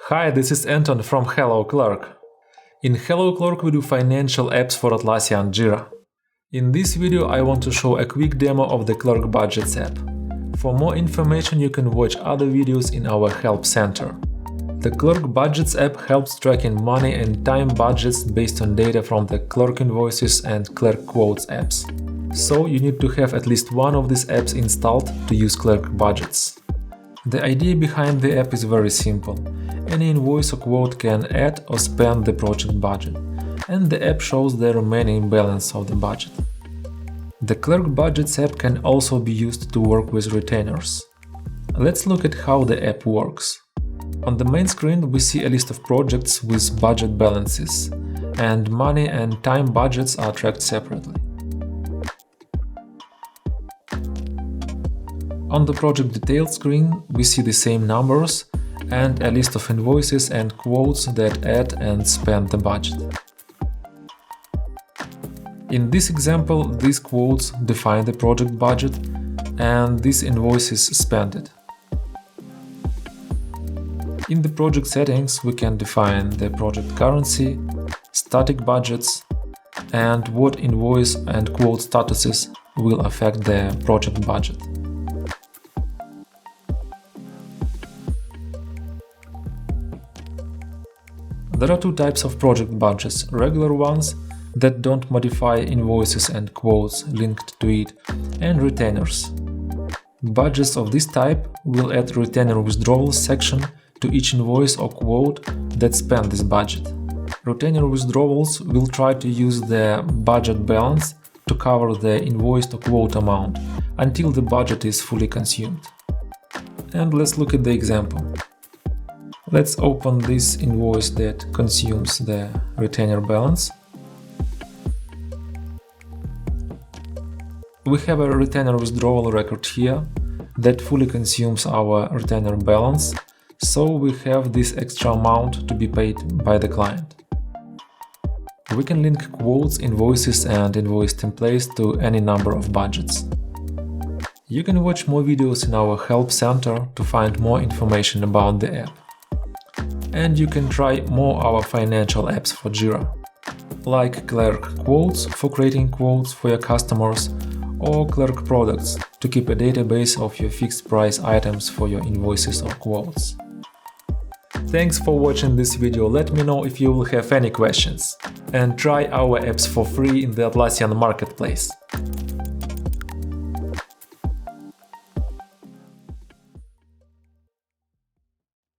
Hi, this is Anton from Hello Clerk. In Hello Clerk we do financial apps for Atlassian Jira. In this video I want to show a quick demo of the Clerk Budgets app. For more information you can watch other videos in our Help Center. The Clerk Budgets app helps tracking money and time budgets based on data from the Clerk Invoices and Clerk Quotes apps. So you need to have at least one of these apps installed to use Clerk Budgets. The idea behind the app is very simple. Any invoice or quote can add or spend the project budget, and the app shows the remaining balance of the budget. The Clerk Budgets app can also be used to work with retainers. Let's look at how the app works. On the main screen we see a list of projects with budget balances, and money and time budgets are tracked separately. On the project details screen we see the same numbers and a list of invoices and quotes that add and spend the budget. In this example, these quotes define the project budget and these invoices spend it. In the project settings we can define the project currency, static budgets, and what invoice and quote statuses will affect the project budget. There are two types of project budgets: regular ones that don't modify invoices and quotes linked to it, and retainers. Budgets of this type will add retainer withdrawals section to each invoice or quote that spend this budget. Retainer withdrawals will try to use the budget balance to cover the invoiced or quote amount until the budget is fully consumed. And let's look at the example. Let's open this invoice that consumes the retainer balance. We have a retainer withdrawal record here that fully consumes our retainer balance, so we have this extra amount to be paid by the client. We can link quotes, invoices and invoice templates to any number of budgets. You can watch more videos in our Help Center to find more information about the app. And you can try more our financial apps for Jira, like Clerk Quotes for creating quotes for your customers, or Clerk Products to keep a database of your fixed price items for your invoices or quotes. Thanks for watching this video. Let me know if you will have any questions. And try our apps for free in the Atlassian marketplace.